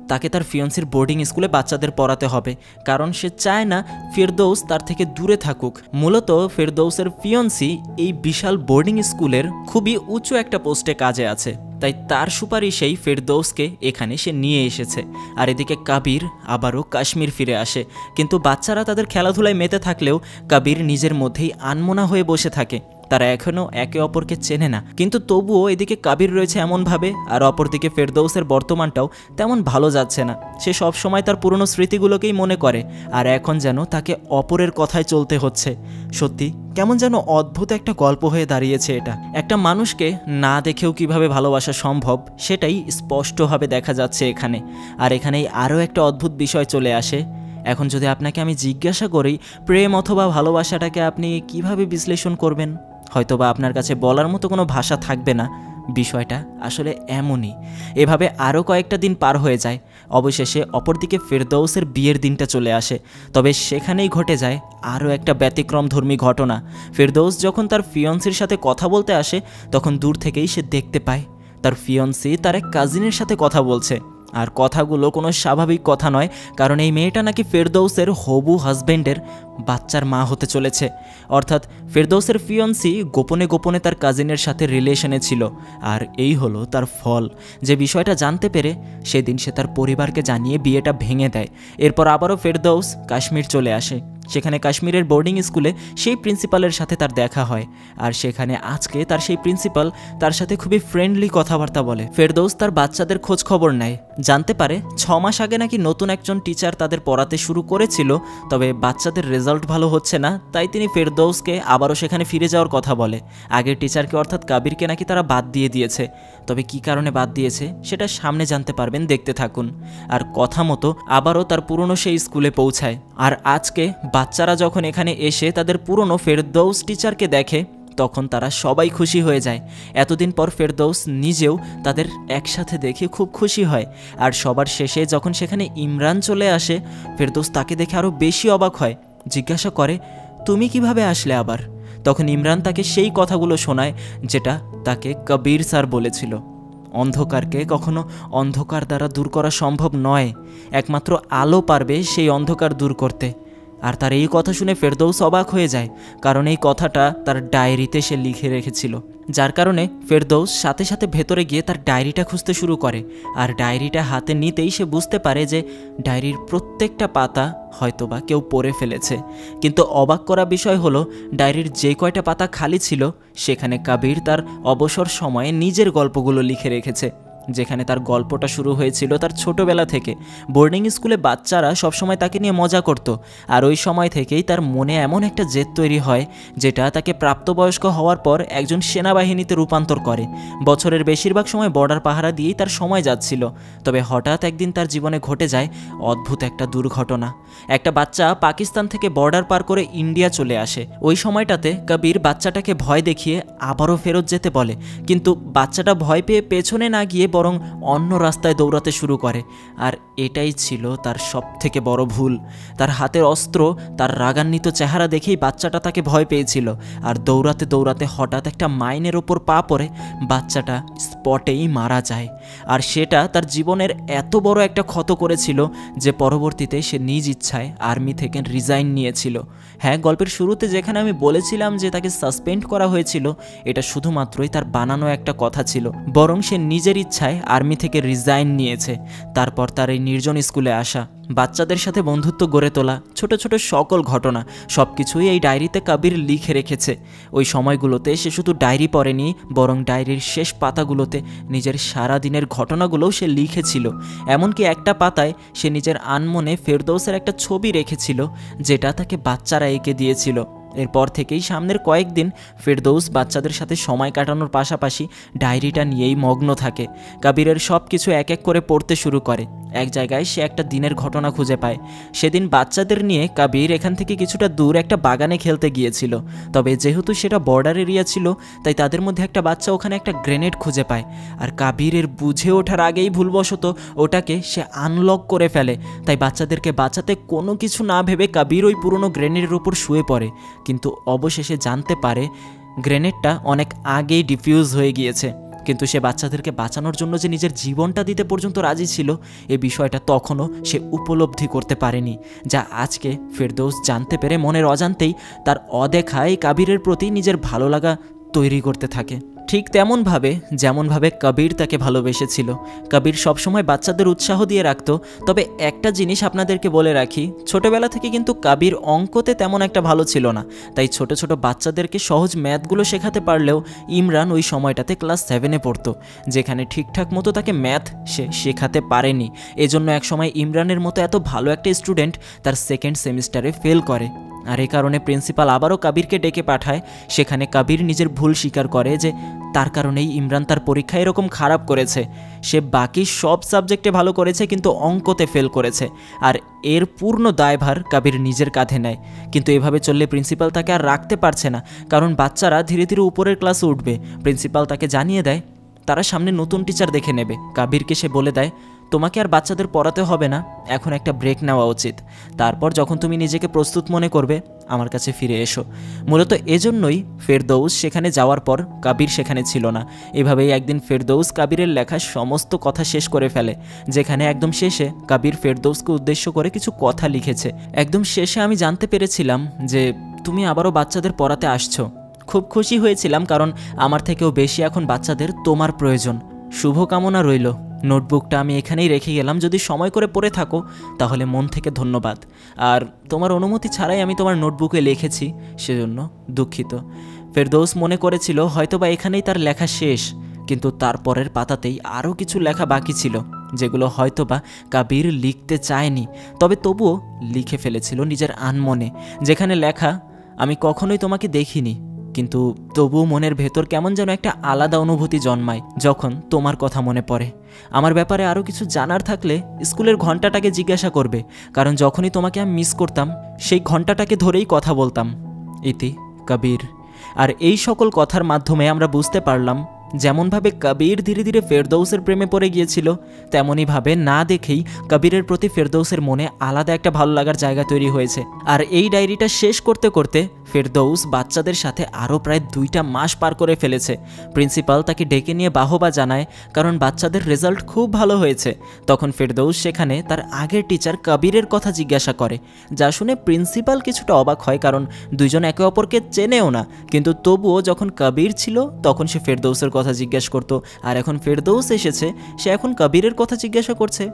তাকে তার ফিয়ন্সির বোর্ডিং স্কুলে বাচ্চাদের পড়াতে হবে, কারণ সে চায় না ফেরদৌস তার থেকে দূরে থাকুক। মূলত ফেরদৌসের ফিয়ন্সি এই বিশাল বোর্ডিং স্কুলের খুবই উঁচু একটা পোস্টে কাজে আছে, তাই তার সুপারিশেই ফেরদৌসকে এখানে সে নিয়ে এসেছে। আর এদিকে কবির আবারও কাশ্মীর ফিরে আসে, কিন্তু বাচ্চারা তাদের খেলাধুলায় মেতে থাকলেও কবির নিজের মধ্যেই আনমনা হয়ে বসে থাকে। তারা এখনও একে অপরকে চেনে না, কিন্তু তবুও এদিকে কবির রয়েছে এমনভাবে, আর অপরদিকে ফেরদৌসের বর্তমানটাও তেমন ভালো যাচ্ছে না। সে সব সময় তার পুরনো স্মৃতিগুলোকেই মনে করে, আর এখন যেন তাকে অপরের কথায় চলতে হচ্ছে। সত্যি কেমন যেন অদ্ভুত একটা গল্প হয়ে দাঁড়িয়েছে এটা। একটা মানুষকে না দেখেও কিভাবে ভালোবাসা সম্ভব সেটাই স্পষ্টভাবে দেখা যাচ্ছে এখানে। আর এখানেই আরও একটা অদ্ভুত বিষয় চলে আসে। এখন যদি আপনাকে আমি জিজ্ঞাসা করি প্রেম অথবা ভালোবাসাটাকে আপনি কিভাবে বিশ্লেষণ করবেন, হয়তোবা আপনার কাছে বলার মতো কোনো ভাষা থাকবে না। বিষয়টা আসলে এমনই। এভাবে আরও কয়েকটা দিন পার হয়ে যায়। অবশেষে অপরদিকে ফেরদৌসের বিয়ের দিনটা চলে আসে। তবে সেখানেই ঘটে যায় আরও একটা ব্যতিক্রমধর্মী ঘটনা। ফেরদৌস যখন তার ফিয়ন্সির সাথে কথা বলতে আসে, তখন দূর থেকেই সে দেখতে পায় তার ফিয়ন্সি তার এক কাজিনের সাথে কথা বলছে, আর কথাগুলো কোনো স্বাভাবিক কথা নয়, কারণ এই মেয়েটা নাকি ফেরদৌসের হবু হাজব্যান্ডের বাচ্চার মা হতে চলেছে। অর্থাৎ ফেরদৌসের ফিয়ন্সি গোপনে গোপনে তার কাজিনের সাথে রিলেশনে ছিল, আর এই হলো তার ফল। যে বিষয়টা জানতে পেরে সেদিন সে তার পরিবারকে জানিয়ে বিয়েটা ভেঙে দেয়। এরপর আবারও ফেরদৌস কাশ্মীর চলে আসে। সেখানে কাশ্মীরের বোর্ডিং স্কুলে সেই প্রিন্সিপালের সাথে তার দেখা হয়, আর সেখানে আজকে তার সেই প্রিন্সিপাল তার সাথে খুবই ফ্রেন্ডলি কথাবার্তা বলে। ফেরদৌস তার বাচ্চাদের খোঁজ খবর নেয়, জানতে পারে 6 মাস আগে নাকি নতুন একজন টিচার তাদের পড়াতে শুরু করেছিল, তবে বাচ্চাদের রেজাল্ট ভালো হচ্ছে না, তাই তিনি ফেরদৌসকে আবারও সেখানে ফিরে যাওয়ার কথা বলে। আগের টিচারকে অর্থাৎ কাবিরকে নাকি তারা বাদ দিয়ে দিয়েছে, তবে কি কারণে বাদ দিয়েছে সেটা সামনে জানতে পারবেন, দেখতে থাকুন। আর কথা মতো আবারও তার পুরনো সেই স্কুলে পৌঁছায়। আর আজকে বাচ্চারা যখন এখানে এসে তাদের পুরনো ফেরদৌস টিচারকে দেখে, তখন তারা সবাই খুশি হয়ে যায়। এতদিন পর ফেরদৌস নিজেও তাদের একসাথে দেখে খুব খুশি হয়। আর সবার শেষে যখন সেখানে ইমরান চলে আসে, ফেরদৌস তাকে দেখে আরও বেশি অবাক হয়, জিজ্ঞাসা করে, তুমি কিভাবে আসলে আবার? তখন ইমরান তাকে সেই কথাগুলো শোনায় যেটা তাকে কবির স্যার বলেছিল, অন্ধকারকে কখনো অন্ধকার দ্বারা দূর করা সম্ভব নয়, একমাত্র আলো পারবে সেই অন্ধকার দূর করতে। আর তার এই কথা শুনে ফেরদৌস অবাক হয়ে যায়, কারণ এই কথাটা তার ডায়েরিতে সে লিখে রেখেছিল। যার কারণে ফেরদৌস সাথে সাথে ভেতরে গিয়ে তার ডায়েরিটা খুঁজতে শুরু করে। আর ডায়েরিটা হাতে নিতেই সে বুঝতে পারে যে ডায়েরির প্রত্যেকটা পাতা হয়তোবা কেউ পড়ে ফেলেছে। কিন্তু অবাক করা বিষয় হলো, ডায়েরির যে কয়টা পাতা খালি ছিল সেখানে কবির তার অবসর সময়ে নিজের গল্পগুলো লিখে রেখেছে, যেখানে তার গল্পটা শুরু হয়েছিল তার ছোটবেলা থেকে। বোর্ডিং স্কুলে বাচ্চারা সবসময় তাকে নিয়ে মজা করত, আর ওই সময় থেকেই তার মনে এমন একটা জেদ তৈরি হয় যেটা তাকে প্রাপ্তবয়স্ক হওয়ার পর একজন সেনাবাহিনীতে রূপান্তর করে। বছরের বেশিরভাগ সময় বর্ডার পাহারা দিয়েই তার সময় যাচ্ছিল, তবে হঠাৎ একদিন তার জীবনে ঘটে যায় অদ্ভুত একটা দুর্ঘটনা। একটা বাচ্চা পাকিস্তান থেকে বর্ডার পার করে ইন্ডিয়া চলে আসে। ওই সময়টাতে কবির বাচ্চাটাকে ভয় দেখিয়ে আবারও ফেরত যেতে বলে, কিন্তু বাচ্চাটা ভয় পেয়ে পেছনে না গিয়ে বরং অন্য রাস্তায় দৌড়াতে শুরু করে। আর এটাই ছিল তার সবথেকে বড় ভুল। তার হাতের অস্ত্র, তার রাগান্বিত চেহারা দেখেই বাচ্চাটা তাকে ভয় পেয়েছিল, আর দৌড়াতে দৌড়াতে হঠাৎ একটা মাইনের ওপর পা পড়ে বাচ্চাটা স্পটেই মারা যায়। আর সেটা তার জীবনের এত বড় একটা ক্ষত করেছিল যে পরবর্তীতে সে নিজ ইচ্ছায় আর্মি থেকে রিজাইন নিয়েছিল। হ্যাঁ, গল্পের শুরুতে যেখানে আমি বলেছিলাম যে তাকে সাসপেন্ড করা হয়েছিল, এটা শুধুমাত্রই তার বানানো একটা কথা ছিল, বরং সে নিজের ইচ্ছায় আর্মি থেকে রিজাইন নিয়েছে। তারপর তার এই নির্জন স্কুলে আসা, বাচ্চাদের সাথে বন্ধুত্ব গড়ে তোলা, ছোট ছোট সকল ঘটনা সবকিছুই এই ডায়েরিতে কবির লিখে রেখেছে। ওই সময়গুলোতে সে শুধু ডায়েরি পড়েনি, বরং ডায়েরির শেষ পাতাগুলোতে নিজের সারা দিনের ঘটনাগুলোও সে লিখেছিল। এমনকি একটা পাতায় সে নিজের আনমনে ফেরদৌসের একটা ছবি রেখেছিল, যেটা তাকে বাচ্চারা এঁকে দিয়েছিল। এরপর থেকেই সামনের কয়েকদিন ফেরদৌস বাচ্চাদের সাথে সময় কাটানোর পাশাপাশি ডায়েরিটা নিয়েই মগ্ন থাকে। কবিরের সব কিছু এক এক করে পড়তে শুরু করে। এক জায়গায় সে একটা দিনের ঘটনা খুঁজে পায়। সেদিন বাচ্চাদের নিয়ে কবির এখান থেকে কিছুটা দূর একটা বাগানে খেলতে গিয়েছিল, তবে যেহেতু সেটা বর্ডার এরিয়া ছিল, তাই তাদের মধ্যে একটা বাচ্চা ওখানে একটা গ্রেনেড খুঁজে পায়। আর কবিরের বুঝে ওঠার আগেই ভুলবশত ওটাকে সে আনলক করে ফেলে। তাই বাচ্চাদেরকে বাঁচাতে কোনো কিছু না ভেবে কবির ওই পুরনো গ্রেনেডের উপর শুয়ে পড়ে, কিন্তু অবশেষে জানতে পারে গ্রেনেডটা অনেক আগেই ডিফিউজ হয়ে গিয়েছে। কিন্তু সে বাচ্চাদেরকে বাঁচানোর জন্য যে নিজের জীবনটা দিতে পর্যন্ত রাজি ছিল, এই বিষয়টা তখনও সে উপলব্ধি করতে পারেনি, যা আজকে ফেরদৌস জানতে পেরে মনের অজান্তেই তার অদেখায় কবিরের প্রতি নিজের ভালো লাগা তৈরি করতে থাকে। ঠিক যেমনভাবে কবির তাকে ভালোবেসেছিল। কবির সবসময় বাচ্চাদের উৎসাহ দিয়ে রাখত। তবে একটা জিনিস আপনাদেরকে বলে রাখি, ছোটবেলা থেকে কিন্তু কবির অঙ্কতে তেমন একটা ভালো ছিল না, তাই ছোট ছোট বাচ্চাদেরকে সহজ ম্যাথগুলো শেখাতে পারলেও ইমরান ওই সময়টাতে ক্লাস 7-এ পড়তো, যেখানে ঠিকঠাক মতো তাকে ম্যাথ সে শেখাতে পারেনি। এজন্য একসময় ইমরানের মতো এত ভালো একটা স্টুডেন্ট তার সেকেন্ড সেমিস্টারে ফেল করে। আর এই কারণে প্রিন্সিপাল আবারও কবিরকে ডেকে পাঠায়। সেখানে কবির নিজের ভুল স্বীকার করে যে তার কারণেই ইমরান তার পরীক্ষা এরকম খারাপ করেছে। সে বাকি সব সাবজেক্টে ভালো করেছে, কিন্তু অঙ্কতে ফেল করেছে, আর এর পূর্ণ দায়ভার কবির নিজের কাঁধে নেয়। কিন্তু এভাবে চললে প্রিন্সিপাল তাকে আর রাখতে পারছে না, কারণ বাচ্চারা ধীরে ধীরে উপরের ক্লাসে উঠবে। প্রিন্সিপাল তাকে জানিয়ে দেয় তারা সামনে নতুন টিচার দেখে নেবে। কবিরকে সে বলে দেয়, তোমাকে আর বাচ্চাদের পড়াতে হবে না, এখন একটা ব্রেক নেওয়া উচিত। তারপর যখন তুমি নিজেকে প্রস্তুত মনে করবে আমার কাছে ফিরে এসো। মূলত এজন্যই ফেরদৌস সেখানে যাওয়ার পর কাবির সেখানে ছিল না। এভাবেই একদিন ফেরদৌস কাবিরের লেখা সমস্ত কথা শেষ করে ফেলে, যেখানে একদম শেষে কাবির ফেরদৌসকে উদ্দেশ্য করে কিছু কথা লিখেছে। একদম শেষে আমি জানতে পেরেছিলাম যে তুমি আবারও বাচ্চাদের পড়াতে আসছো। খুব খুশি হয়েছিলাম, কারণ আমার থেকেও বেশি এখন বাচ্চাদের তোমার প্রয়োজন। শুভকামনা রইল। নোটবুকটা আমি এখানেই রেখে গেলাম, যদি সময় করে পড়ে থাকো তাহলে মন থেকে ধন্যবাদ। আর তোমার অনুমতি ছাড়াই আমি তোমার নোটবুকে লিখেছি, সেজন্য দুঃখিত। ফেরদৌস মনে করেছিল হয়তোবা এখানেই তার লেখা শেষ, কিন্তু তারপরের পাতাতেই আরও কিছু লেখা বাকি ছিল, যেগুলো হয়তোবা কাবির লিখতে চায়নি, তবে তবুও লিখে ফেলেছিল নিজের আনমনে। যেখানে লেখা, আমি কখনোই তোমাকে দেখিনি, কিন্তু তবুও মনের ভেতর কেমন যেন একটা আলাদা অনুভূতি জন্মায় যখন তোমার কথা মনে পড়ে। আমার ব্যাপারে আরও কিছু জানার থাকলে স্কুলের ঘন্টাটাকে জিজ্ঞাসা করবে, কারণ যখনই তোমাকে আমি মিস করতাম সেই ঘন্টাটাকে ধরেই কথা বলতাম। ইতি কবির। আর এই সকল কথার মাধ্যমে আমরা বুঝতে পারলাম, যেমনভাবে কবির ধীরে ধীরে ফেরদৌসের প্রেমে পড়ে গিয়েছিল, তেমনইভাবে না দেখেই কবিরের প্রতি ফেরদৌসের মনে আলাদা একটা ভালো লাগার জায়গা তৈরি হয়েছে। আর এই ডায়েরিটা শেষ করতে করতে ফেরদৌস বাচ্চাদের সাথে আরও প্রায় 2টা মাস পার করে ফেলেছে। প্রিন্সিপাল তাকে ডেকে নিয়ে বাহবা জানায়, কারণ বাচ্চাদের রেজাল্ট খুব ভালো হয়েছে। তখন ফেরদৌস সেখানে তার আগের টিচার কবিরের কথা জিজ্ঞাসা করে, যা শুনে প্রিন্সিপাল কিছুটা অবাক হয়, কারণ দুজন একে অপরকে চেনেও না। কিন্তু তবুও যখন কবির ছিল তখন সে ফেরদৌসের কথা জিজ্ঞাসা করত, আর এখন ফেরদৌস এসেছে, সে এখন কবিরের কথা জিজ্ঞাসা করছে।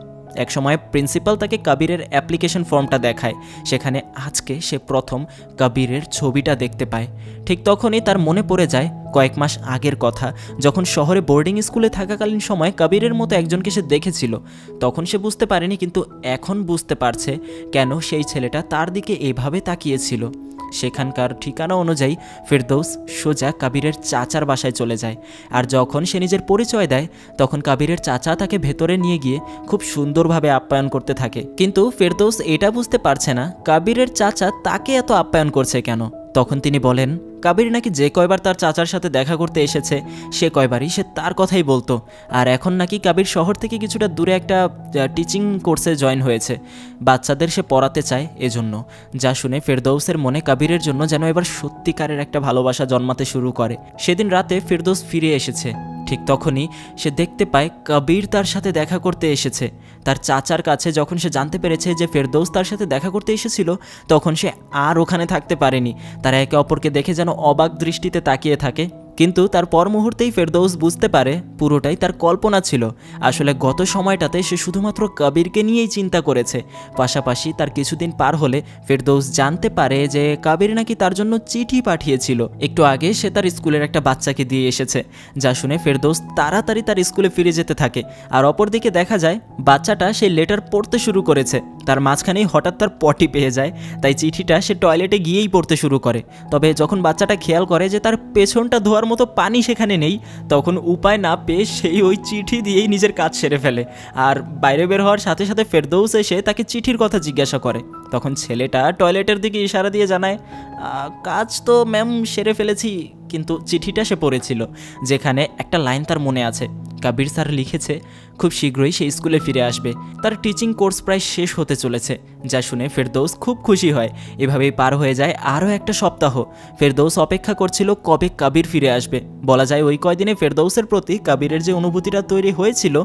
একসময় প্রিন্সিপাল তাকে কবিরের অ্যাপ্লিকেশন ফর্মটা দেখায়, সেখানে আজকে সে প্রথম কবিরের ছবিটা দেখতে পায়। ঠিক তখনই তার মনে পড়ে যায় কয়েক মাস আগের কথা, যখন শহরে বোর্ডিং স্কুলে থাকাকালীন সময় কবিরের মতো একজনকে সে দেখেছিল। তখন সে বুঝতে পারেনি, কিন্তু এখন বুঝতে পারছে কেন সেই ছেলেটা তার দিকে এভাবে তাকিয়েছিল। সেখানকার ঠিকানা অনুযায়ী ফেরদৌস সোজা কবিরের চাচার বাসায় চলে যায়। আর যখন সে নিজের পরিচয় দেয় তখন কবিরের চাচা তাকে ভেতরে নিয়ে গিয়ে খুব সুন্দরভাবে আপ্যায়ন করতে থাকে। কিন্তু ফেরদৌস এটা বুঝতে পারছে না কবিরের চাচা তাকে এত আপ্যায়ন করছে কেন। তখন তিনি বলেন, কবির নাকি যে কয়বার তার চাচার সাথে দেখা করতে এসেছে সে কয়বারই সে তার কথাই বলতো। আর এখন নাকি কবির শহর থেকে কিছুটা দূরে একটা টিচিং কোর্সে জয়েন হয়েছে, বাচ্চাদের সে পড়াতে চায় এজন্য। যা শুনে ফেরদৌসের মনে কবিরের জন্য যেন এবার সত্যিকারের একটা ভালোবাসা জন্মাতে শুরু করে। সেদিন রাতে ফেরদৌস ফিরে এসেছে, ঠিক তখনই সে দেখতে পায় কবির তার সাথে দেখা করতে এসেছে। তার চাচার কাছে যখন সে জানতে পেরেছে যে ফেরদৌস তার সাথে দেখা করতে এসেছিল, তখন সে আর ওখানে থাকতে পারেনি। তারা একে অপরকে দেখে যেন অবাক দৃষ্টিতে তাকিয়ে থাকে। কিন্তু তার পর মুহূর্তেই ফেরদৌস বুঝতে পারে পুরোটাই তার কল্পনা ছিল। আসলে গত সময়টাতে সে শুধুমাত্র কবিরকে নিয়েই চিন্তা করেছে। পাশাপাশি তার কিছুদিন পার হলে ফেরদৌস জানতে পারে যে কবির নাকি তার জন্য চিঠি পাঠিয়েছিল। একটু আগে সে তার স্কুলের একটা বাচ্চাকে দিয়ে এসেছে, যা শুনে ফেরদৌস তাড়াতাড়ি তার স্কুলে ফিরে যেতে থাকে। আর অপরদিকে দেখা যায় বাচ্চাটা সেই লেটার পড়তে শুরু করেছে। তার মাঝখানেই হঠাৎ তার পটি পেয়ে যায়, তাই চিঠিটা সে টয়লেটে গিয়েই পড়তে শুরু করে। তবে যখন বাচ্চাটা খেয়াল করে যে তার পেছনটা ধোয়ার মতো পানি সেখানে নেই, তখন উপায় না পেয়ে সেই ওই চিঠি দিয়েই নিজের কাজ সেরে ফেলে। আর বাইরে বের হওয়ার সাথে সাথে ফেরদৌস এসে তাকে চিঠির কথা জিজ্ঞাসা করে। তখন ছেলেটা টয়লেটের দিকে ইশারা দিয়ে জানায়, কাজ তো ম্যাম সেরে ফেলেছি, কিন্তু চিঠিটা সে পড়েছিল, যেখানে একটা লাইন তার মনে আছে। কবির স্যার লিখেছে খুব শীঘ্রই সে স্কুলে ফিরে আসবে, তার টিচিং কোর্স প্রায় শেষ হতে চলেছে। যা শুনে ফেরদৌস খুব খুশি হয়। এভাবেই পার হয়ে যায় আরও একটা সপ্তাহ। ফেরদৌস অপেক্ষা করছিল কবে কবির ফিরে আসবে। বলা যায় ওই কয়দিনে ফেরদৌসের প্রতি কবিরের যে অনুভূতিটা তৈরি হয়েছিল,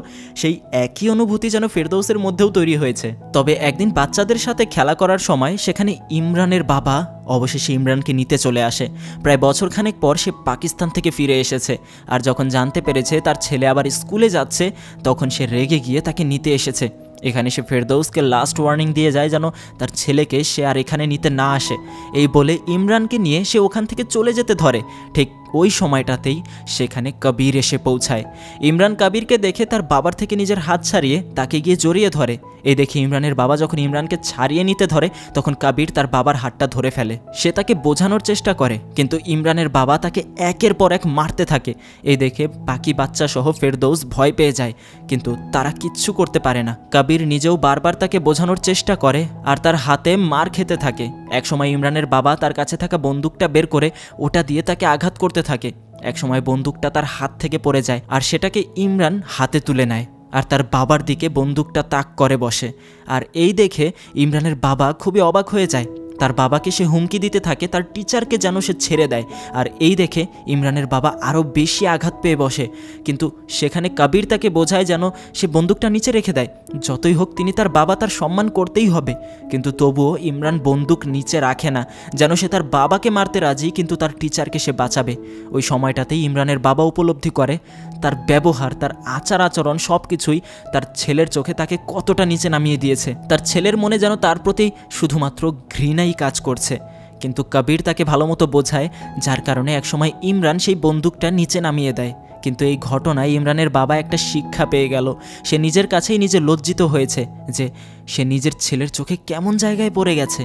সেই একই অনুভূতি যেন ফেরদৌসের মধ্যেও তৈরি হয়েছে। তবে একদিন বাচ্চাদের সাথে খেলা করার সময় সেখানে ইমরানের বাবা অবশেষে ইমরানকে নিতে চলে আসে। প্রায় বছরখানেক পর সে পাকিস্তান থেকে ফিরে এসেছে। আর যখন জানতে পেরেছে তার ছেলে আবার স্কুলে যাচ্ছে, তখন সে রেগে গিয়ে তাকে নিতে এসেছে। এখানে সে ফেরদৌসকে লাস্ট ওয়ার্নিং দিয়ে যায় যেন তার ছেলেকে সে আর এখানে নিতে না আসে। এই বলে ইমরানকে নিয়ে সে ওখান থেকে চলে যেতে ধরে। ঠিক ওই সময়টাতেই সেখানে কবির এসে পৌঁছায়। ইমরান কবিরকে দেখে তার বাবার থেকে নিজের হাত ছাড়িয়ে তাকে গিয়ে জড়িয়ে ধরে। এই দেখে ইমরানের বাবা যখন ইমরানকে ছাড়িয়ে নিতে ধরে, তখন কবির তার বাবার হাতটা ধরে ফেলে। সে তাকে বোঝানোর চেষ্টা করে, কিন্তু ইমরানের বাবা তাকে একের পর এক মারতে থাকে। এই দেখে বাকি বাচ্চা সহ ফেরদৌস ভয় পেয়ে যায়, কিন্তু তারা কিচ্ছু করতে পারে না। কবির নিজেও বারবার তাকে বোঝানোর চেষ্টা করে আর তার হাতে মার খেতে থাকে। একসময় ইমরানের বাবা তার কাছে থাকা বন্দুকটা বের করে ওটা দিয়ে তাকে আঘাত করতে থাকে। একসময় বন্দুকটা তার হাত থেকে পড়ে যায় আর সেটাকে ইমরান হাতে তুলে নেয়। আর তার বাবার দিকে বন্দুকটা তাক করে বসে। আর এই দেখে ইমরানের বাবা খুবই অবাক হয়ে যায়। তার বাবাকে সে হুমকি দিতে থাকে তার টিচারকে যেন সে ছেড়ে দেয়। আর এই দেখে ইমরানের বাবা আরও বেশি আঘাত পেয়ে বসে, কিন্তু সেখানে কবির তাকে বোঝায় যেন সে বন্দুকটা নিচে রেখে দেয়। যতই হোক তিনি তার বাবা, তার সম্মান করতেই হবে। কিন্তু তবুও ইমরান বন্দুক নিচে রাখে না, যেন সে তার বাবাকে মারতে রাজি কিন্তু তার টিচারকে সে বাঁচাবে। ওই সময়টাতেই ইমরানের বাবা উপলব্ধি করে তার ব্যবহার, তার আচার আচরণ সব কিছুই তার ছেলের চোখে তাকে কতটা নিচে নামিয়ে দিয়েছে। তার ছেলের মনে যেন তার প্রতি শুধুমাত্র ঘৃণাই কাজ করছে। কিন্তু কবির তাকে ভালোমতো বোঝায়, যার কারণে একসময় ইমরান সেই বন্দুকটা নিচে নামিয়ে দেয়। কিন্তু এই ঘটনায় ইমরানের বাবা একটা শিক্ষা পেয়ে গেল। সে নিজের কাছেই নিজে লজ্জিত হয়েছে যে সে নিজের ছেলের চোখে কেমন জায়গায় পড়ে গেছে,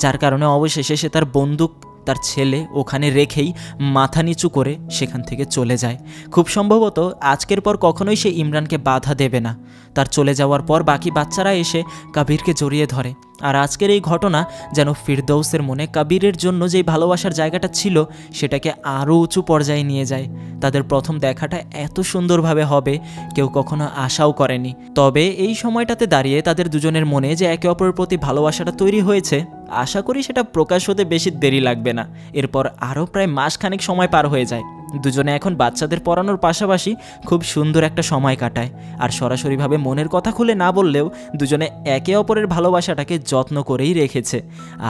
যার কারণে অবশেষে সে তার বন্দুক তার ছেলে ওখানে রেখেই মাথা নিচু করে সেখান থেকে চলে যায়। খুব সম্ভবত আজকের পর কখনোই সে ইমরানকে বাধা দেবে না। তার চলে যাওয়ার পর বাকি বাচ্চারা এসে কবিরকে জড়িয়ে ধরে। আর আজকের এই ঘটনা যেন ফিরদৌসের মনে কবিরের জন্য যেই ভালোবাসার জায়গাটা ছিল সেটাকে আরও উঁচু পর্যায়ে নিয়ে যায়। তাদের প্রথম দেখাটা এত সুন্দরভাবে হবে কেউ কখনো আশাও করেনি। তবে এই সময়টাতে দাঁড়িয়ে তাদের দুজনের মনে যে একে অপরের প্রতি ভালোবাসাটা তৈরি হয়েছে, আশা করি সেটা প্রকাশ হতে বেশি দেরি লাগবে না। এরপর আরও প্রায় মাসখানেক সময় পার হয়ে যায়। দুজনে এখন বাচ্চাদের পড়ানোর পাশাপাশি খুব সুন্দর একটা সময় কাটায়। আর সরাসরিভাবে মনের কথা খুলে না বললেও দুজনে একে অপরের ভালোবাসাটাকে যত্ন করেই রেখেছে।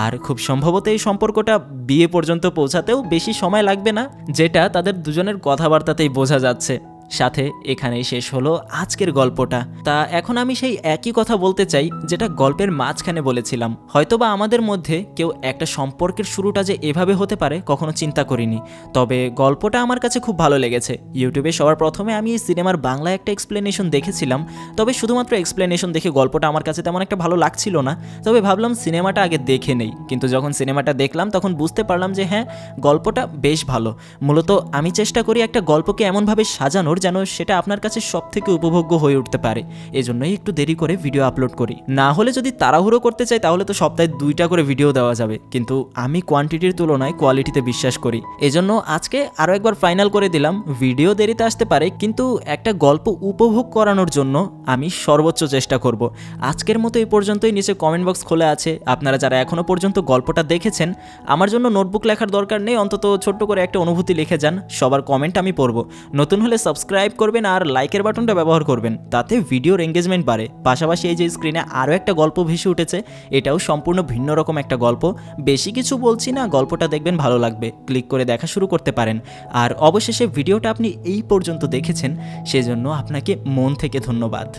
আর খুব সম্ভবত এই সম্পর্কটা বিয়ে পর্যন্ত পৌঁছাতেও বেশি সময় লাগবে না, যেটা তাদের দুজনের কথাবার্তাতেই বোঝা যাচ্ছে। সাথে এখানেই শেষ হলো আজকের গল্পটা। তা এখন আমি সেই একই কথা বলতে চাই যেটা গল্পের মাঝখানে বলেছিলাম। হয়তোবা আমাদের মধ্যে কেউ একটা সম্পর্কের শুরুটা যে এভাবে হতে পারে কখনো চিন্তা করিনি। তবে গল্পটা আমার কাছে খুব ভালো লেগেছে। ইউটিউবে সবার প্রথমে আমি এই সিনেমার বাংলা একটা এক্সপ্লেনেশন দেখেছিলাম, তবে শুধুমাত্র এক্সপ্লেনেশন দেখে গল্পটা আমার কাছে তেমন একটা ভালো লাগছিল না। তবে ভাবলাম সিনেমাটা আগে দেখে নেই, কিন্তু যখন সিনেমাটা দেখলাম তখন বুঝতে পারলাম যে হ্যাঁ, গল্পটা বেশ ভালো। মূলত আমি চেষ্টা করি একটা গল্পকে এমনভাবে সাজানোর যেন সেটা আপনার কাছে সব থেকে উপভোগ্য হয়ে উঠতে পারে। এজন্যই একটু দেরি করে ভিডিও আপলোড করি। না হলে যদি তাড়াহুড়ো করতে চাই তাহলে তো সপ্তাহে 2টা করে ভিডিও দেওয়া যাবে, কিন্তু আমি কোয়ান্টিটির তুলনায় কোয়ালিটিতে বিশ্বাস করি। এজন্য আজকে আরও একবার ফাইনাল করে দিলাম, ভিডিও দেরিতে আসতে পারে কিন্তু একটা গল্প উপভোগ করানোর জন্য আমি সর্বোচ্চ চেষ্টা করব। আজকের মতো এই পর্যন্তই। নিচে কমেন্ট বক্স খোলা আছে, আপনারা যারা এখনও পর্যন্ত গল্পটা দেখেছেন আমার জন্য নোটবুক লেখার দরকার নেই, অন্তত ছোট্ট করে একটা অনুভূতি লিখে যান। সবার কমেন্ট আমি পড়ব। নতুন হলে সাবস্ক্রাইব করবেন আর লাইকের বাটনটা ব্যবহার করবেন, তাতে ভিডিওর এঙ্গেজমেন্ট বাড়ে। পাশাপাশি এই যে স্ক্রিনে আরও একটা গল্প ভেসে উঠেছে, এটাও সম্পূর্ণ ভিন্ন রকম একটা গল্প। বেশি কিছু বলছি না, গল্পটা দেখবেন ভালো লাগবে, ক্লিক করে দেখা শুরু করতে পারেন। আর অবশেষে ভিডিওটা আপনি এই পর্যন্ত দেখেছেন, সেজন্য আপনাকে মন থেকে ধন্যবাদ।